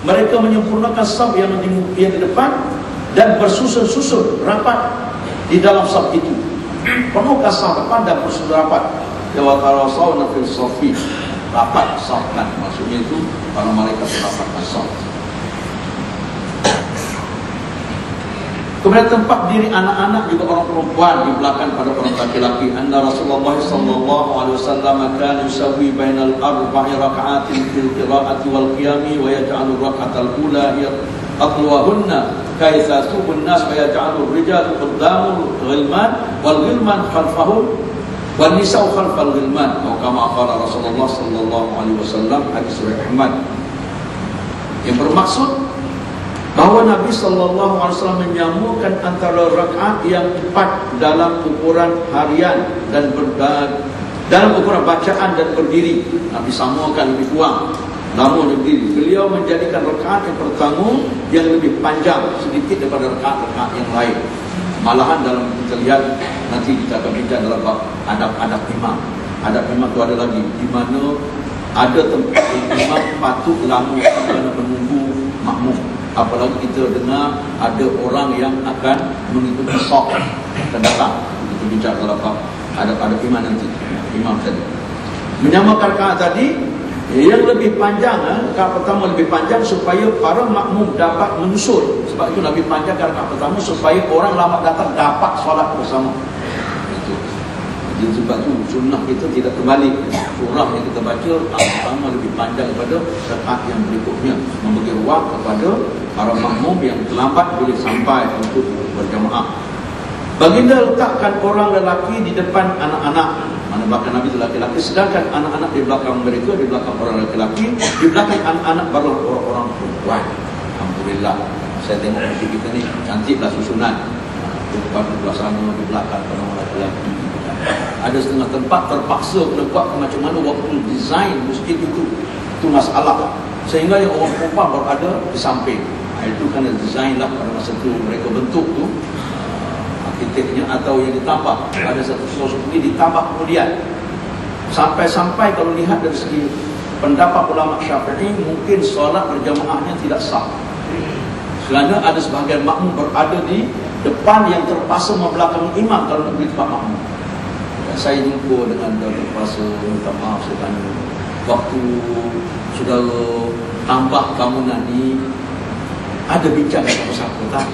Mereka menyempurnakan saf yang di depan dan bersusun-susun rapat di dalam saf itu. Penuhkan saf depan dan bersusun rapat. Yawatarasawna fil safi, rapat safkan, maksudnya itu para malaikat merapatkan saf. Kemudian tempat diri anak-anak juga orang perempuan di belakang pada orang laki-laki. Anna Rasulullah sallallahu alaihi wasallam kana yusawwi bainal arba'i raka'atin fil qira'ati wal qiyami wa yaj'alu rak'atal ula hiya atwahunna kaitha subun nas wa yaj'alu ar-rijalu qaddamul ghilman wal ghilman khalfahum wan nisa'u khalfal ghilman. Atau kama qala Rasulullah sallallahu alaihi wasallam, hadis riwayat Ahmad. Yang bermaksud bahawa Nabi SAW menyambungkan antara rakaat yang 4 dalam ukuran harian dan dalam ukuran bacaan dan berdiri. Nabi samakan lebih kurang, namun berdiri. Beliau menjadikan rakaat yang pertama yang lebih panjang sedikit daripada rakaat-rakaat yang lain. Malahan dalam kita lihat, nanti kita akan bincang dalam bab adab-adab imam. Adab imam itu ada lagi, di mana ada tempat imam patut lama kerana menunggu makmum. Apalagi kita dengar ada orang yang akan mengikuti saf akan datang. Kita bincang dalam ada imam nanti, imam tadi menyamakan rakaat tadi yang lebih panjang. Rakaat pertama lebih panjang supaya para makmum dapat menyusul. Sebab itu Nabi panjangkan rakaat pertama supaya orang lambat datang dapat solat bersama. Itu jadi sebab itu sunnah kita tidak terbalik. Surah yang kita baca pertama lebih panjang daripada rakaat yang berikutnya, memberi ruang kepada para makmum yang terlambat boleh sampai untuk berjamaah. Baginda letakkan orang lelaki di depan anak-anak, mana belakang Nabi itu laki-laki, sedangkan anak-anak di belakang mereka, di belakang orang lelaki, di belakang anak-anak baru orang-orang perempuan. Alhamdulillah, saya tengok nanti kita ni cantiklah susunan. Di depan belah sana, di belakang orang lelaki. Ada setengah tempat terpaksa kena buat macam mana waktu design masjid itu masalah, sehingga yang orang perempuan berada di samping. Itu kerana design lah pada masa itu mereka bentuk tu arkiteknya, atau yang ditambah ada satu sosok ini ditambah kemudian sampai-sampai kalau lihat dari segi pendapat ulama Syafi'i, mungkin solat berjamaahnya tidak sah kerana ada sebahagian makmum berada di depan yang terpaksa membelakangi imam kalau nak beri tempat makmum. Saya jumpa dengan terpaksa minta maaf, saya tanya waktu saudara tambah bangunan ni ada bincang dengan siapa tak?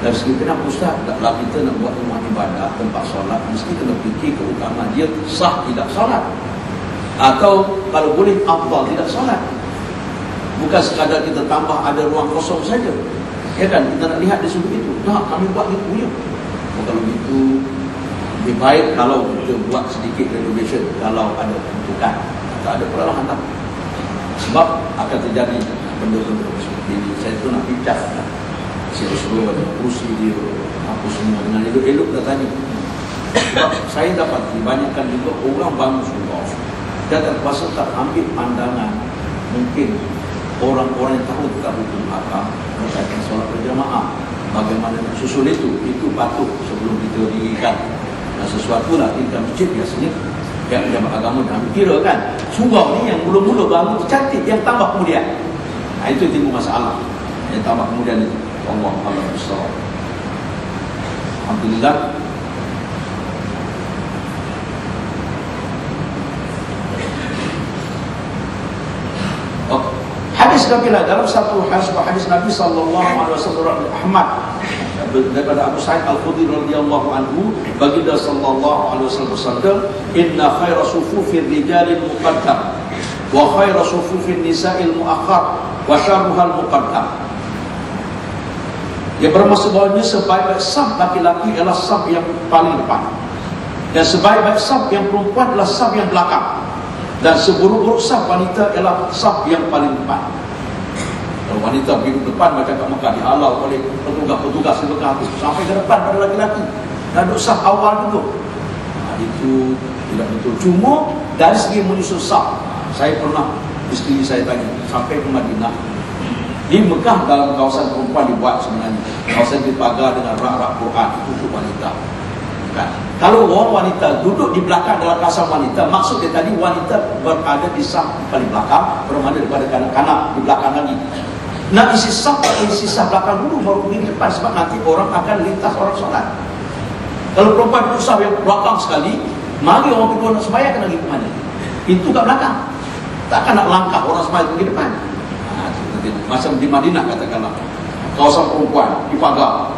Dari segi kenapa Ustaz, taklah kita nak buat rumah ibadah, tempat solat, mesti kena fikir keutamaan dia sah tidak solat, atau kalau boleh afdal tidak solat. Bukan sekadar kita tambah ada ruang kosong saja, ya kan? Kita nak lihat di sudut itu, nah kami buat itu ya. Kalau itu lebih baik kalau kita buat sedikit renovation, kalau ada peruntukan atau ada perlahan tak, sebab akan terjadi benda-benda seperti ini. Saya tu nak bincang seluruh ada kursi dia apa semua dengan elok-elok dah tanya. Sebab saya dapat kebanyakan juga orang bangun surau dan terpaksa tak ambil pandangan mungkin orang-orang yang tahu tentang hukum akam berkaitan solat berjamaah, bagaimana susul itu patut sebelum kita dirikan sesuatu lah. Tingkat masjid biasanya yang pejabat agama dah kira kan, surau ni yang mula-mula bangun cantik, yang tambah kemudian itu timbul masalah, yang tambah kemudian itu. Allah besar. Alhamdulillah. Hadis Nabi lah, dalam satu hadis Nabi sallallahu alaihi wasallam Ahmad daripada Abu Sa'id Al-Khudri radhiyallahu anhu, baginda sallallahu alaihi wasallam bersabda, inna khaira sufufir rijalil muqaddam wa khaira sufufin nisa'il muakhkhar wa syarruhal muqaddam. Yang bermaksud bahawanya sebaik-baik saf laki-laki adalah saf yang paling depan, dan sebaik-baik saf yang perempuan adalah saf yang belakang, dan seburuk-buruk saf wanita adalah saf yang paling depan. Kalau wanita pergi ke depan macam kat Mekah dihalau oleh petugas-petugas di Mekah sampai ke depan pada laki-laki dan duduk saf awal dulu. Itu tidak betul. Cuma dari segi menyusun saf, saya pernah isteri saya tanya sampai ke Madinah. Di Mekah dalam kawasan perempuan dibuat sebenarnya kawasan dipagar dengan rak-rak Quran itu untuk wanita. Kan? Kalau orang wanita duduk duduk di belakang dalam kelas wanita, maksud dia tadi wanita berada di saf paling belakang, berada daripada kanan di belakang lagi. Nak isi saf belakang dulu baru pergi depan, sebab nanti orang akan lintas orang solat. Kalau perempuan duduk saf yang belakang sekali, mari orang kedua nak sembahyang kena pergi ke mana? Pintu kat belakang. Takkan nak langkah orang sembahyang pergi depan. Macam di Madinah katakanlah, kawasan perempuan di pagar,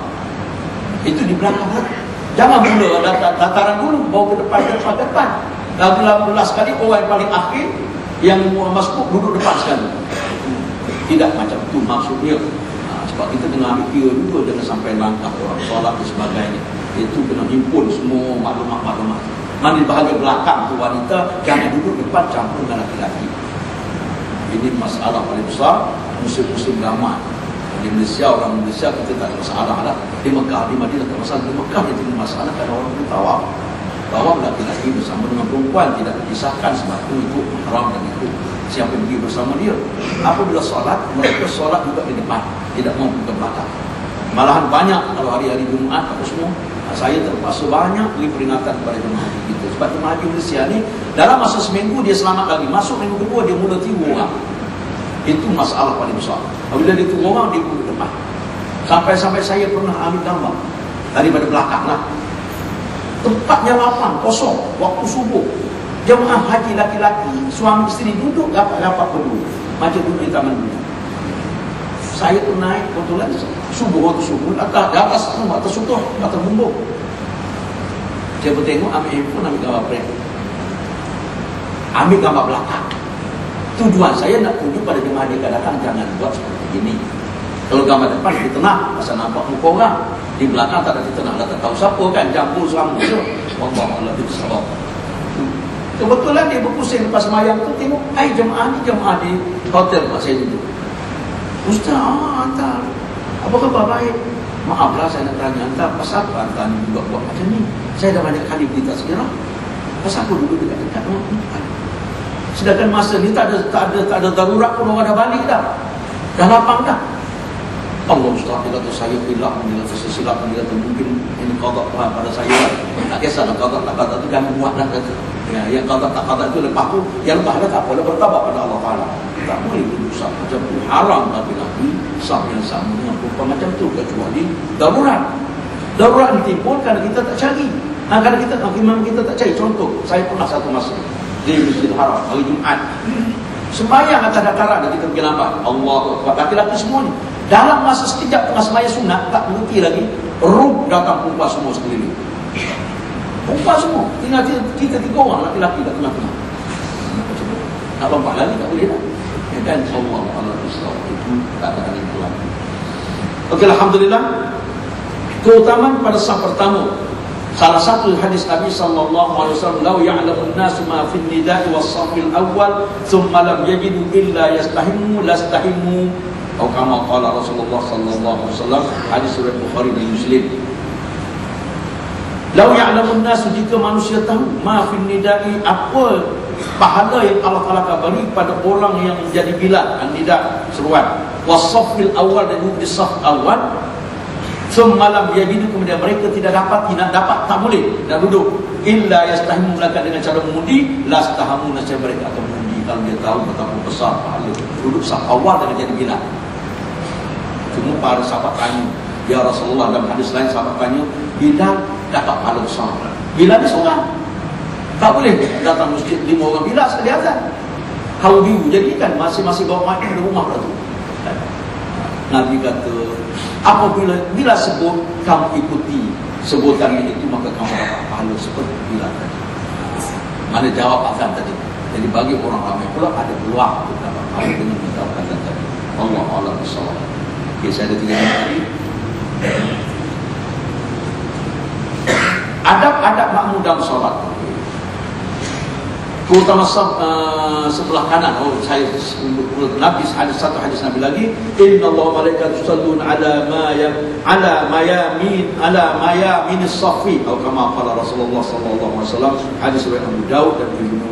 itu di belakang lah. Jangan mula dataran dulu, bawa ke depan. Lalu sekali orang yang paling akhir yang masuk duduk depan sekali. Tidak macam itu maksudnya. Sebab kita kena ambil kira dulu, jangan sampai langkah orang solat dan sebagainya. Itu kena himpun semua maklumat-maklumat. Mana di bahagian belakang tu wanita, jangan duduk depan campur dengan laki-laki. Ini masalah paling besar. Musim-musim ramai di Malaysia, orang Malaysia kita tak ada masalah lah. Di Mekah, di Madinah tak masalah. Di Mekah itu masalah kerana orang bertawaf. Tawaf laki-laki bersama dengan perempuan tidak dipisahkan, sebab itu haram dan itu siapa pergi bersama dia. Apabila solat, mereka solat juga di depan, tidak mau ke belakang. Malahan banyak kalau hari-hari Jumaat apa semua, saya terpaksa banyak beri peringatan kepada jemaah haji kita. Sebab jemaah haji Malaysia ni dalam masa seminggu dia selamat lagi, masuk minggu kedua dia mula tiru orang. Itu masalah paling besar. Apabila dia tiru orang, dia duduk depan. Sampai-sampai saya pernah ambil gambar daripada belakang lah. Tempatnya lapang, kosong, waktu subuh. Jemaah haji laki-laki, suami isteri duduk rapat-rapat berdua, macam duduk di taman dulu. Saya tu naik kebetulan subuh, waktu subuh, di atas subuh, atas bumbung. Saya pun tengok, ambil handphone, ambil gambar frame, ambil gambar belakang. Tujuan saya nak tunjuk pada jemaah dia datang, jangan buat seperti ini. Kalau gambar depan kita tenang, pasal nampak muka orang. Di belakang tak ada kita tenang, tak tahu siapa kan, campur serang tu. Allah itu sabar. Kebetulan dia berpusing lepas semayang tu, tengok, jemaah di hotel pak saya duduk. Ustaz, hantar. Apa khabar baik? Maaflah saya nak tanya hantar, pasal apa hantar ni juga buat macam ni? Saya dah banyak kali berita sejarah. Pasal aku duduk dekat-dekat orang perempuan. Sedangkan masa ni tak ada darurat pun, orang dah balik dah. Dah lapang dah. Allah Ustaz, dia kata saya hilaf, dia kata saya silap, dia kata mungkin ini qada pada saya. Tak kisahlah qada tak qada tu jangan buat dah kata. Ya, yang qada tak qada itu lepas tu, yang lepas dah tak apa, bertawabat pada Allah Taala. Tak boleh berusaha macam tu, haram laki-laki sah yang sama dengan perempuan macam tu, kecuali darurat. Darurat ditimbul kerana kita tak cari. Kerana kita tak cari. Contoh, saya pernah satu masa di Masjidil Haram hari Jumaat, sembahyang atas dataran dan kita pergi nampak Allah Akbar, laki-laki semua ni dalam masa sekejap tengah sembahyang sunat, tak berhenti lagi, datang perempuan semua sekeliling, perempuan semua, tinggal kita 3 orang laki-laki kat tengah-tengah. Nak lompat lagi tak boleh dah. Dan Allah itu katakan itu lagi. Okey, alhamdulillah. Keutamaan pada saf pertama, salah satu hadis Nabi sallallahu alaihi wasallam, "Lau ya'lamun nasu ma fil nida'i was-saffil awwal, thumma lam yajidu illa yastahimu lastahimu." Atau kama qala Rasulullah sallallahu alaihi wasallam, hadis riwayat Bukhari dan Muslim. Lau ya'lamun nasu, jika manusia tahu ma fil nida'i, apa pahala yang Allah Taala akan beri pada orang yang menjadi bilal, an-nida, seruan, was-saffil awwal, dan duduk di saf awal. Semalam dia hidup, kemudian mereka tidak dapat, tak boleh nak duduk, illa yastahimu, melakukan dengan cara mengundi, lastahamu, nasib mereka akan mengundi kalau dia tahu betapa besar pahala duduk saf awal dengan jadi bilal. Cuma para sahabat tanya, ya Rasulullah, dalam hadis lain sahabat tanya, bilal dapat pahala besar, bilal ni seorang, tak boleh datang masjid 5 orang bilal sekali azan. Kau biru jadikan masing-masing bawa makan di rumah tu. Nabi kata, bila sebut kamu ikuti sebutan itu, maka kamu dapat pahala seperti bila tadi. Mana jawab azan tadi. Jadi bagi orang ramai pula ada peluang untuk dapat pahala dengan menjawab azan tadi. Allah Allah bersawab. Okay, saya ada 3 minit lagi. Adab-adab makmum dalam solat. Terutama sebelah kanan. Saya Nabi, ada satu hadis Nabi lagi, inna Allah malaikat yusallun ala mayamin as-safi, atau kama qala Rasulullah sallallahu alaihi wasallam, hadis riwayat Abu Daud dan Ibnu